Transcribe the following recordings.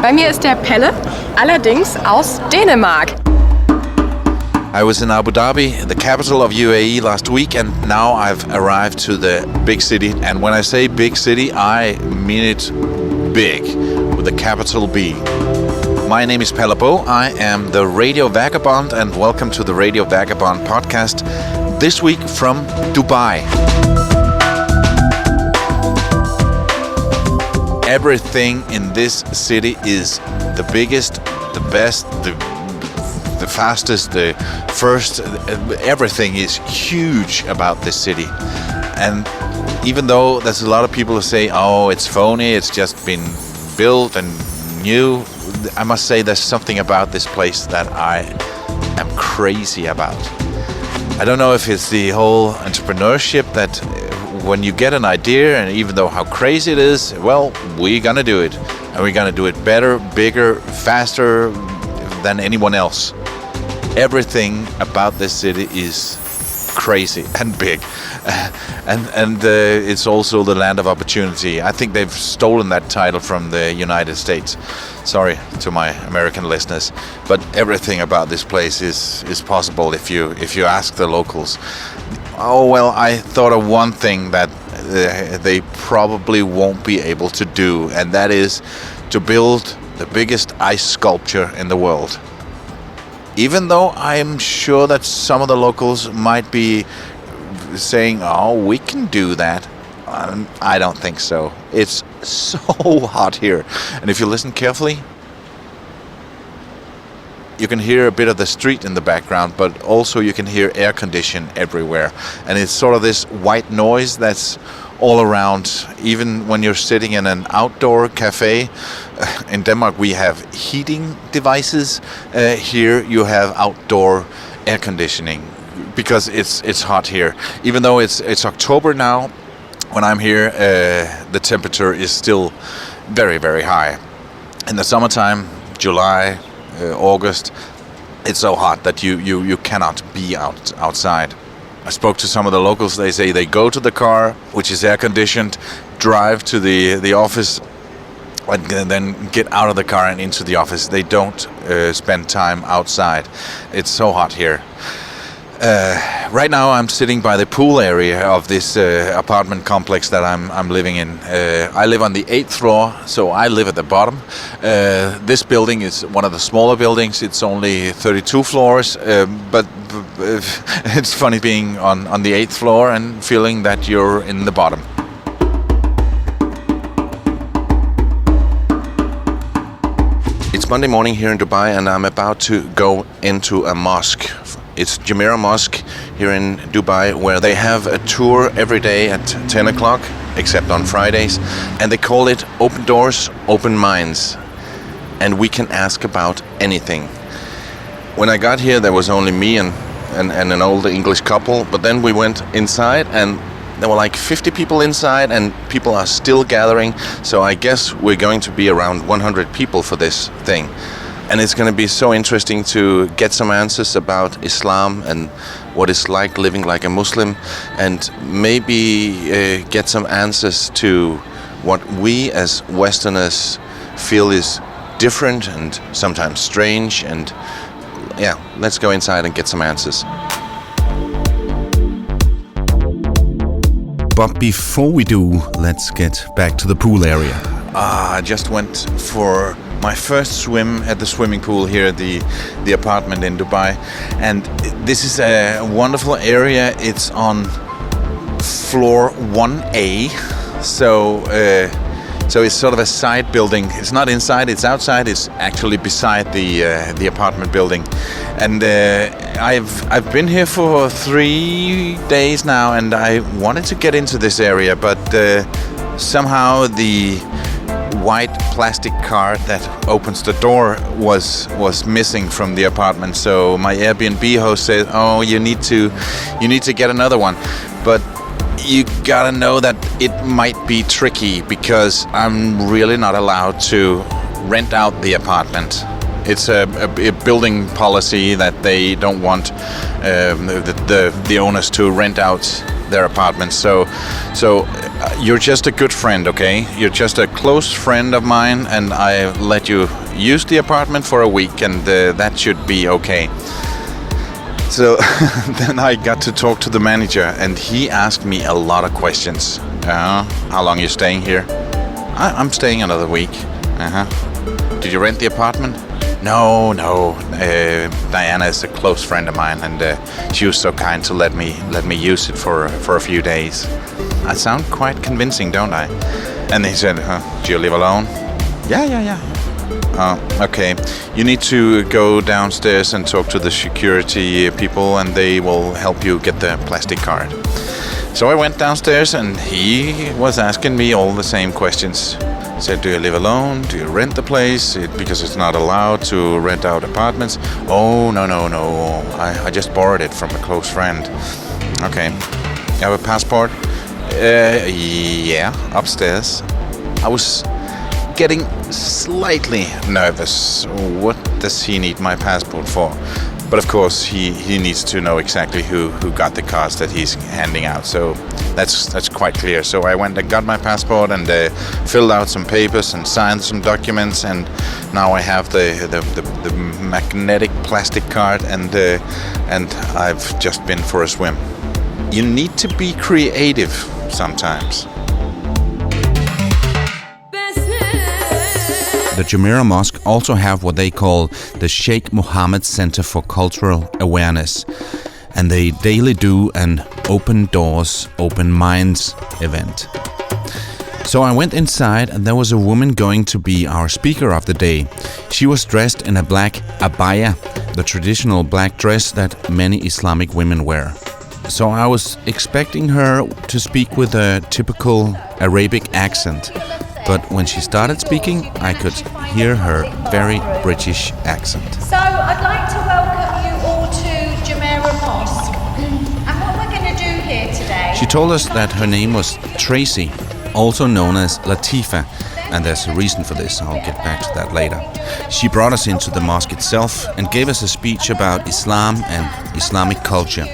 Bei mir ist der Pelle, allerdings aus Dänemark. I was in Abu Dhabi, the capital of UAE, last week, and now I've arrived to the big city. And when I say big city, I mean it big, with a capital B. My name is Pelle Bo. I am the Radio Vagabond, and welcome to the Radio Vagabond podcast. This week from Dubai. Everything in this city is the biggest, the best, the fastest, the first. Everything is huge about this city. And even though there's a lot of people who say, oh, it's phony, it's just been built and new, I must say there's something about this place that I am crazy about. I don't know if it's the whole entrepreneurship that when you get an idea, and even though how crazy it is, well, we're gonna do it. And we're gonna do it better, bigger, faster than anyone else. Everything about this city is crazy and big. And it's also the land of opportunity. I think they've stolen that title from the United States. Sorry to my American listeners, but everything about this place is possible if you ask the locals. Oh, well, I thought of one thing that they probably won't be able to do, and that is to build the biggest ice sculpture in the world. Even though I'm sure that some of the locals might be saying, oh, we can do that. I don't think so. It's so hot here. And if you listen carefully, you can hear a bit of the street in the background, but also you can hear air condition everywhere. And it's sort of this white noise that's all around, even when you're sitting in an outdoor cafe. In Denmark we have heating devices. Here you have outdoor air conditioning because it's hot here. Even though it's October now, when I'm here, the temperature is still very, very high. In the summertime, July, August, it's so hot that you cannot be outside. I spoke to some of the locals. They say they go to the car, which is air conditioned, drive to the office, and then get out of the car and into the office. They don't spend time outside. It's so hot here. Right now I'm sitting by the pool area of this apartment complex that I'm living in. I live on the 8th floor, so I live at the bottom. This building is one of the smaller buildings. It's only 32 floors, but it's funny being on the 8th floor and feeling that you're in the bottom. It's Monday morning here in Dubai, and I'm about to go into a mosque. It's Jumeirah Mosque here in Dubai, where they have a tour every day at 10 o'clock, except on Fridays. And they call it Open Doors, Open Minds. And we can ask about anything. When I got here, there was only me and an old English couple. But then we went inside, and there were like 50 people inside, and people are still gathering. So I guess we're going to be around 100 people for this thing. And it's going to be so interesting to get some answers about Islam and what it's like living like a Muslim, and maybe get some answers to what we as Westerners feel is different and sometimes strange. And yeah, let's go inside and get some answers. But before we do, let's get back to the pool area. I just went for my first swim at the swimming pool here at the apartment in Dubai, and this is a wonderful area. It's on floor 1A, so it's sort of a side building. It's not inside, it's outside. It's actually beside the apartment building, and I've been here for 3 days now, and I wanted to get into this area, but somehow the white plastic card that opens the door was missing from the apartment. So my Airbnb host said, "Oh, you need to get another one." But you gotta know that it might be tricky because I'm really not allowed to rent out the apartment. It's a building policy that they don't want the owners to rent out their apartments. So you're just a good friend, okay? You're just a close friend of mine, and I let you use the apartment for a week, and that should be okay. So then I got to talk to the manager, and he asked me a lot of questions. How long are you staying here? I'm staying another week. Did you rent the apartment? No. Diana is a close friend of mine, and she was so kind to let me use it for a few days. I sound quite convincing, don't I? And he said, do you live alone? Yeah. Okay. You need to go downstairs and talk to the security people, and they will help you get the plastic card. So I went downstairs, and he was asking me all the same questions. He said, do you live alone? Do you rent the place? Because it's not allowed to rent out apartments. Oh, no. I just borrowed it from a close friend. Okay. You have a passport? Yeah, upstairs. I was getting slightly nervous. What does he need my passport for? But of course, he needs to know exactly who got the cards that he's handing out. So that's quite clear. So I went and got my passport and filled out some papers and signed some documents. And now I have the magnetic plastic card, and I've just been for a swim. You need to be creative sometimes. The Jumeirah Mosque also have what they call the Sheik Muhammad Center for Cultural Awareness, and they daily do an Open Doors, Open Minds event. So I went inside, and there was a woman going to be our speaker of the day. She was dressed in a black abaya, the traditional black dress that many Islamic women wear. So I was expecting her to speak with a typical Arabic accent. But when she started speaking, I could hear her very British accent. So I'd like to welcome you all to Jumeirah Mosque. And what we're going to do here today... She told us that her name was Tracy, also known as Latifa, and there's a reason for this. I'll get back to that later. She brought us into the mosque itself and gave us a speech about Islam and Islamic culture.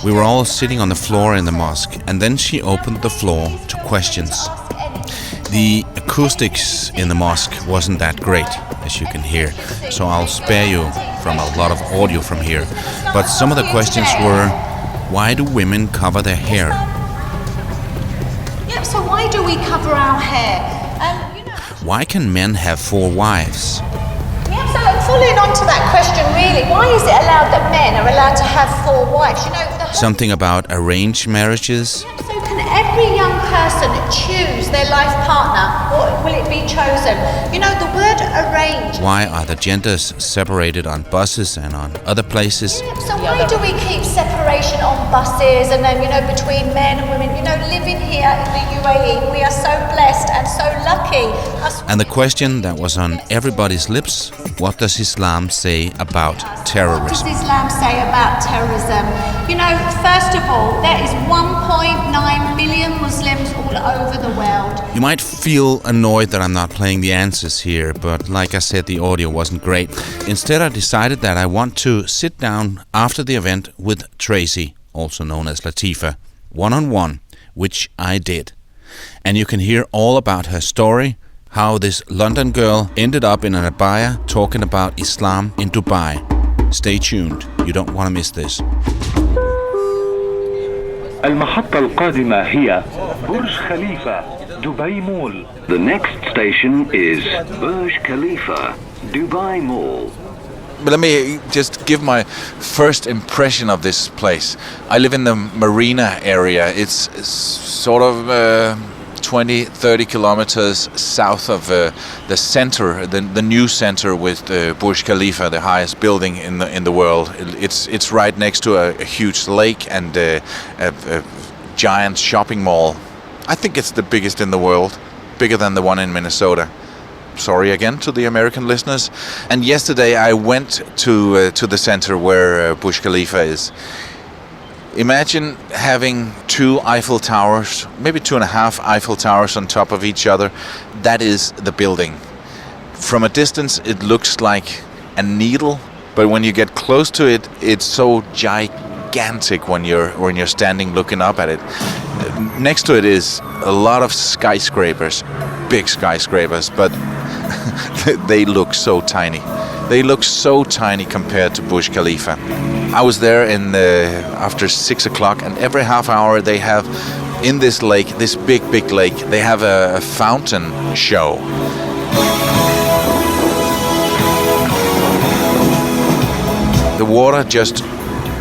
We were all sitting on the floor in the mosque, and then she opened the floor to questions. The acoustics in the mosque wasn't that great, as you can hear, so I'll spare you from a lot of audio from here. But some of the questions were, why do women cover their hair? Yeah, so why do we cover our hair? Why can men have 4 wives? Yeah, so following on to that question, really, why is it allowed that men are allowed to have 4 wives? Something about arranged marriages. So can every young person choose their life partner, or will it be chosen? The word arranged. Why are the genders separated on buses and on other places? Yeah, so why do we keep separation on buses and then, between men and women? Living here in the UAE, we are so blessed and so lucky. And the question that was on everybody's lips, what does Islam say about terrorism? What does Islam say about terrorism? First of all, there is 1.9 billion Muslims all over the world. You might feel annoyed that I'm not playing the answers here, but like I said, the audio wasn't great. Instead, I decided that I want to sit down after the event with Tracy, also known as Latifa, one-on-one, which I did. And you can hear all about her story, how this London girl ended up in an abaya talking about Islam in Dubai. Stay tuned, you don't want to miss this. المحطة القادمة هي برج خليفة دبي مول. The next station is Burj Khalifa, Dubai Mall. But let me just give my first impression of this place. I live in the Marina area. It's sort of 20-30 kilometers south of the center, the new center with Burj Khalifa, the highest building in the world. It's right next to a huge lake and a giant shopping mall. I think it's the biggest in the world, bigger than the one in Minnesota. Sorry again to the American listeners. And yesterday I went to the center where Burj Khalifa is. Imagine having 2 Eiffel Towers, maybe 2.5 Eiffel Towers on top of each other. That is the building. From a distance it looks like a needle, but when you get close to it, it's so gigantic when you're standing looking up at it. Next to it is a lot of skyscrapers, big skyscrapers, but they look so tiny. They look so tiny compared to Burj Khalifa. I was there after 6 o'clock, and every half hour they have in this lake, this big lake, they have a fountain show. The water just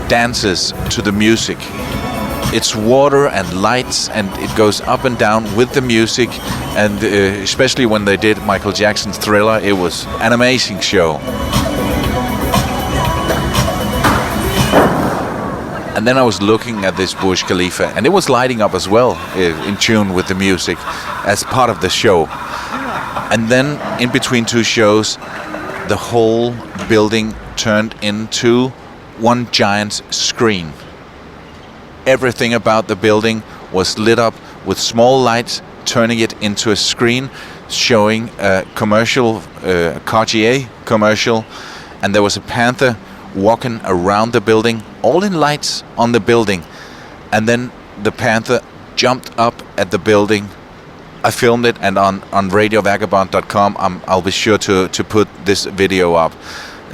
dances to the music. It's water and lights, and it goes up and down with the music, and especially when they did Michael Jackson's Thriller, it was an amazing show. And then I was looking at this Burj Khalifa, and it was lighting up as well, in tune with the music, as part of the show. And then, in between two shows, the whole building turned into one giant screen. Everything about the building was lit up with small lights, turning it into a screen, showing a commercial, Cartier commercial, and there was a panther walking around the building, all in lights on the building. And then the panther jumped up at the building. I filmed it, and on radiovagabond.com I'll be sure to put this video up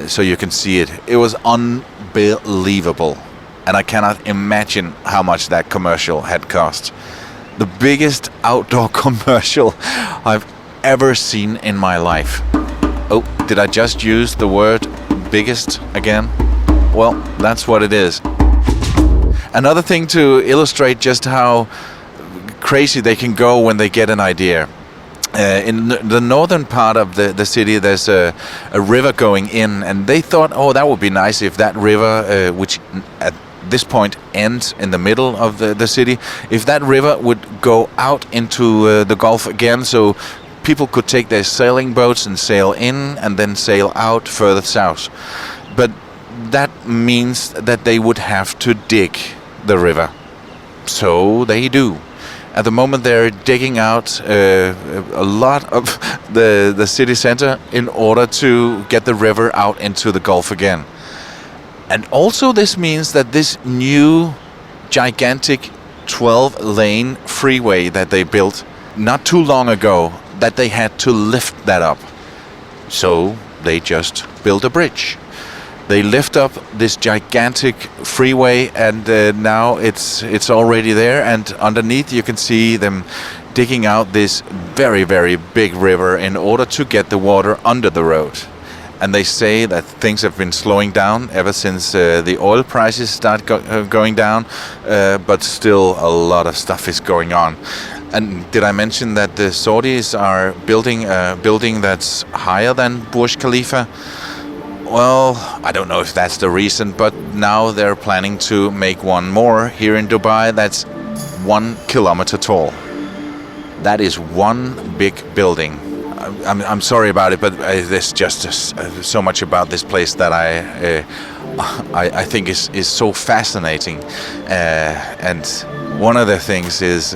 so you can see it. It was unbelievable, and I cannot imagine how much that commercial had cost. The biggest outdoor commercial I've ever seen in my life. Oh, did I just use the word biggest again? Well, that's what it is. Another thing to illustrate just how crazy they can go when they get an idea. In the northern part of the city, there's a river going in, and they thought, oh, that would be nice if that river, which at this point ends in the middle of the city, if that river would go out into the Gulf again, so people could take their sailing boats and sail in and then sail out further south. But that means that they would have to dig the river. So they do. At the moment they're digging out a lot of the city center in order to get the river out into the Gulf again. And also this means that this new gigantic 12-lane freeway that they built not too long ago, that they had to lift that up. So they just built a bridge. They lift up this gigantic freeway, and now it's already there, and underneath you can see them digging out this very, very big river in order to get the water under the road. And they say that things have been slowing down ever since the oil prices start going down, but still a lot of stuff is going on. And did I mention that the Saudis are building a building that's higher than Burj Khalifa? Well, I don't know if that's the reason, but now they're planning to make one more here in Dubai that's 1 kilometer tall. That is one big building. I'm sorry about it, but there's just so much about this place that I think is so fascinating. And one of the things is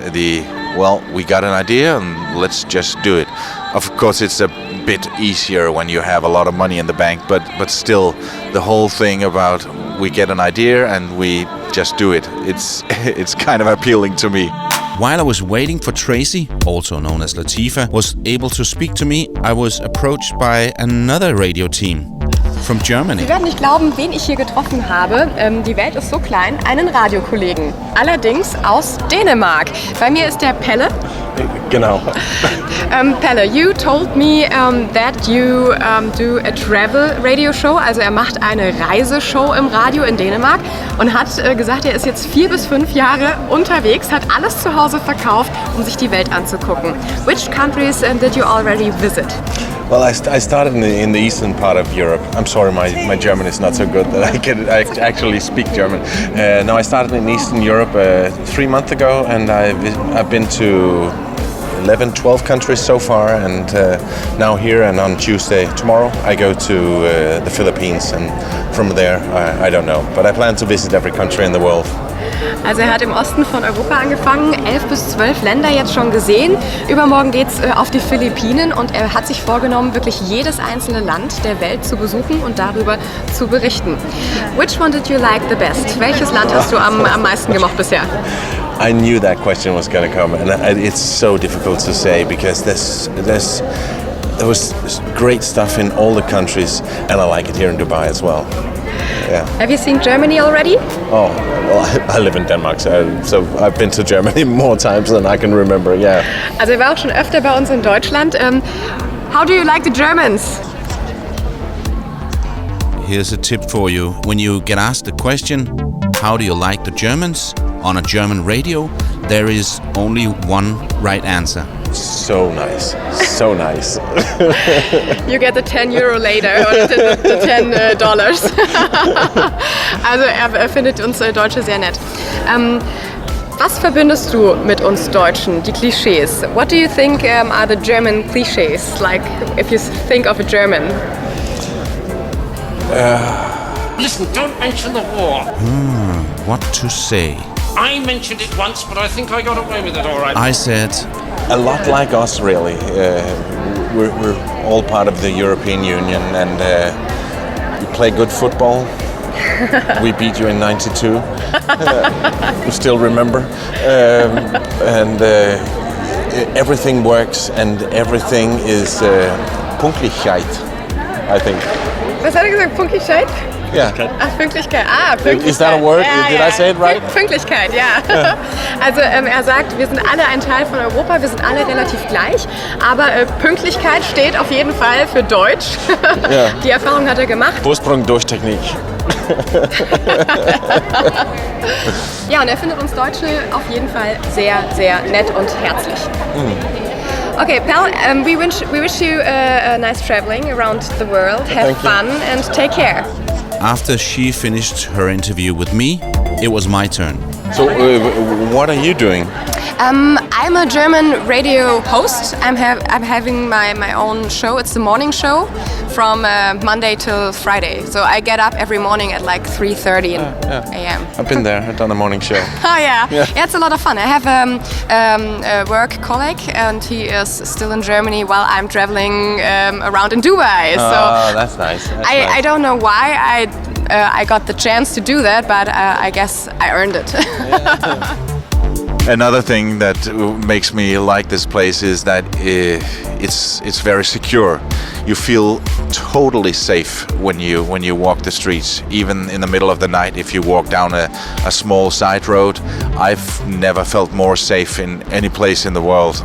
we got an idea and let's just do it. Of course, it's a bit easier when you have a lot of money in the bank, but still, the whole thing about we get an idea and we just do it, it's kind of appealing to me. While I was waiting for Tracy, also known as Latifa, was able to speak to me, I was approached by another radio team from Germany. Sie werden nicht glauben, wen ich hier getroffen habe. Die Welt ist so klein. Einen Radiokollegen. Allerdings aus Dänemark. Bei mir ist der Pelle. Genau. Pelle, you told me that you do a travel radio show. Also er macht eine Reiseshow im Radio in Dänemark und hat gesagt, er ist jetzt 4 bis 5 Jahre unterwegs, hat alles zu Hause verkauft, um sich die Welt anzugucken. Which countries did you already visit? Well, I started in the eastern part of Europe. I'm sorry, my German is not so good that I actually speak German. No, I started in Eastern Europe 3 months ago, and I've been to 11, 12 countries so far, and now here, and on tomorrow, I go to the Philippines, and from there, I don't know. But I plan to visit every country in the world. Also er hat im Osten von Europa angefangen, 11 bis 12 Länder jetzt schon gesehen. Übermorgen geht's auf die Philippinen und er hat sich vorgenommen, wirklich jedes einzelne Land der Welt zu besuchen und darüber zu berichten. Which one did you like the best? Welches Land hast du am meisten gemocht bisher? I knew that question was going to come, and it's so difficult to say because there was great stuff in all the countries, and I like it here in Dubai as well. Yeah. Have you seen Germany already? Oh, well, I live in Denmark, so I've been to Germany more times than I can remember. Yeah. Also er war auch schon öfter bei uns in Deutschland. How do you like the Germans? Here's a tip for you. When you get asked the question, how do you like the Germans? On a German radio, there is only one right answer. So nice. So nice. You get the 10 euro later oder the $10. Also er findet uns Deutsche sehr nett. Was verbindest du mit uns Deutschen, die Klischees? What do you think are the German cliches? Like if you think of a German. Listen, don't mention the war. What to say? I mentioned it once, but I think I got away with it all right. I said, A lot like us, really. We're all part of the European Union, and we play good football. We beat you in '92. You still remember? And everything works, and everything is Pünktlichkeit, I think. Was hat er gesagt? Pünktlichkeit? Yeah. Ach, Pünktlichkeit. Ah, Pünktlichkeit. Is that a word? Did I say it right? Pünktlichkeit, ja. Also er sagt, wir sind alle ein Teil von Europa, wir sind alle relativ gleich, aber Pünktlichkeit steht auf jeden Fall für Deutsch. Ja. Die Erfahrung hat er gemacht. Vorsprung durch Technik. Ja, und er findet uns Deutsche auf jeden Fall sehr, sehr nett und herzlich. Okay, Pal, we wish you a nice traveling around the world. Have fun and take care. after she finished her interview with me, it was my turn. So, what are you doing? I'm a German radio host. I'm having my own show. It's the morning show from Monday till Friday. So I get up every morning at like 3:30 a.m. I've been there. I've done a morning show. Oh yeah, it's a lot of fun. I have a work colleague, and he is still in Germany while I'm traveling around in Dubai. Oh, that's nice. I don't know why I got the chance to do that, but I guess I earned it. Another thing that makes me like this place is that it's very secure. You feel totally safe when you walk the streets, even in the middle of the night. If you walk down a small side road, I've never felt more safe in any place in the world.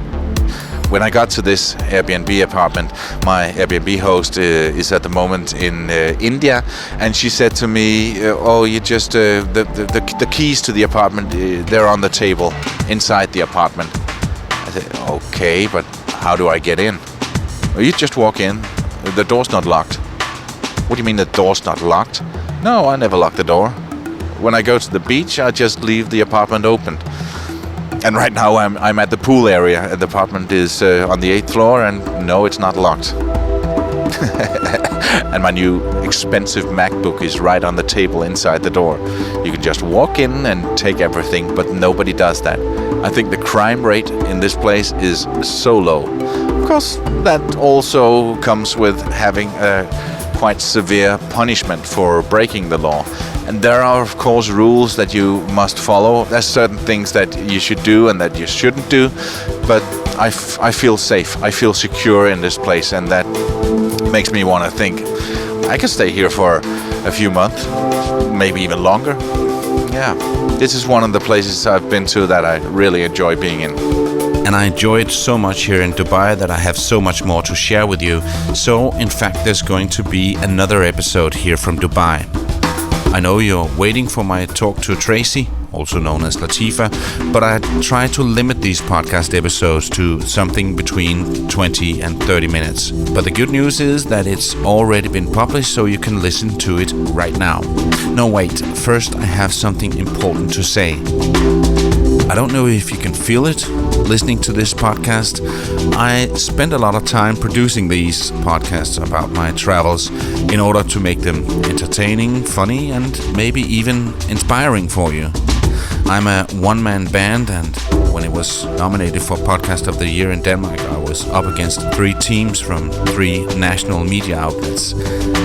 When I got to this Airbnb apartment, my Airbnb host is at the moment in India, and she said to me, "Oh, you just the keys to the apartment, they're on the table inside the apartment." I said, "Okay, but how do I get in?" "Well, you just walk in. The door's not locked." "What do you mean the door's not locked?" "No, I never lock the door. When I go to the beach, I just leave the apartment open." And right now I'm at the pool area, and the apartment is on the 8th floor, and no, it's not locked. And my new expensive MacBook is right on the table inside the door. You can just walk in and take everything, but nobody does that. I think the crime rate in this place is so low. Of course, that also comes with having a quite severe punishment for breaking the law. And there are, of course, rules that you must follow. There's certain things that you should do and that you shouldn't do. But I feel safe. I feel secure in this place, and that makes me want to think I could stay here for a few months, maybe even longer. Yeah, this is one of the places I've been to that I really enjoy being in. And I enjoy it so much here in Dubai that I have so much more to share with you. So, in fact, there's going to be another episode here from Dubai. I know you're waiting for my talk to Tracy, also known as Latifa, but I try to limit these podcast episodes to something between 20 and 30 minutes. But the good news is that it's already been published, so you can listen to it right now. No, wait, first I have something important to say. I don't know if you can feel it listening to this podcast. I spend a lot of time producing these podcasts about my travels in order to make them entertaining, funny, and maybe even inspiring for you. I'm a one-man band, and when it was nominated for Podcast of the Year in Denmark, I was up against 3 teams from 3 national media outlets.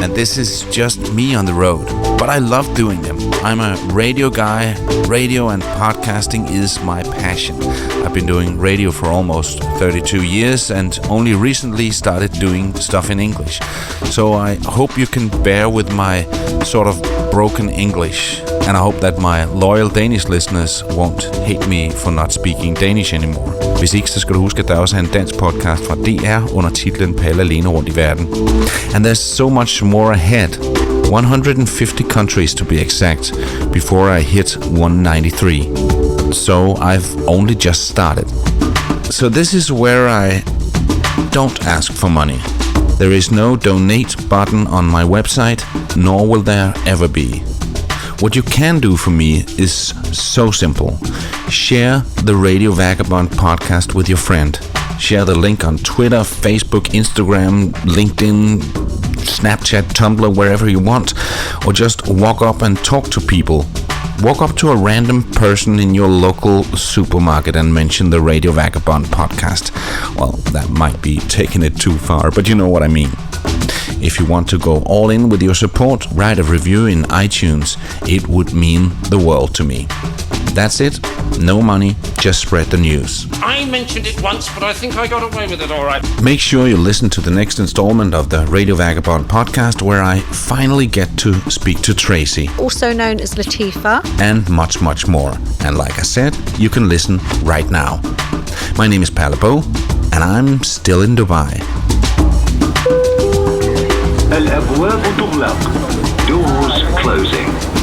And this is just me on the road, but I love doing them. I'm a radio guy. Radio and podcasting is my passion. I've been doing radio for almost 32 years and only recently started doing stuff in English. So I hope you can bear with my sort of broken English. And I hope that my loyal Danish listeners won't hate me for not speaking Danish anymore. Hvis ikke, så skal du huske, at der også er en dansk podcast fra DR under titlen Palle alene rundt i verden. And there's so much more ahead. 150 countries to be exact, before I hit 193. So I've only just started. So this is where I don't ask for money. There is no donate button on my website, nor will there ever be. What you can do for me is so simple. Share the Radio Vagabond podcast with your friend. Share the link on Twitter, Facebook, Instagram, LinkedIn, Snapchat, Tumblr, wherever you want. Or just walk up and talk to people. Walk up to a random person in your local supermarket and mention the Radio Vagabond podcast. Well, that might be taking it too far, but you know what I mean. If you want to go all in with your support, write a review in iTunes. It would mean the world to me. That's it. No money, just spread the news. I mentioned it once, but I think I got away with it all right. Make sure you listen to the next installment of the Radio Vagabond podcast, where I finally get to speak to Tracy. Also known as Latifa. And much, much more. And like I said, you can listen right now. My name is Palle, and I'm still in Dubai. الأبواب تغلق. Doors closing.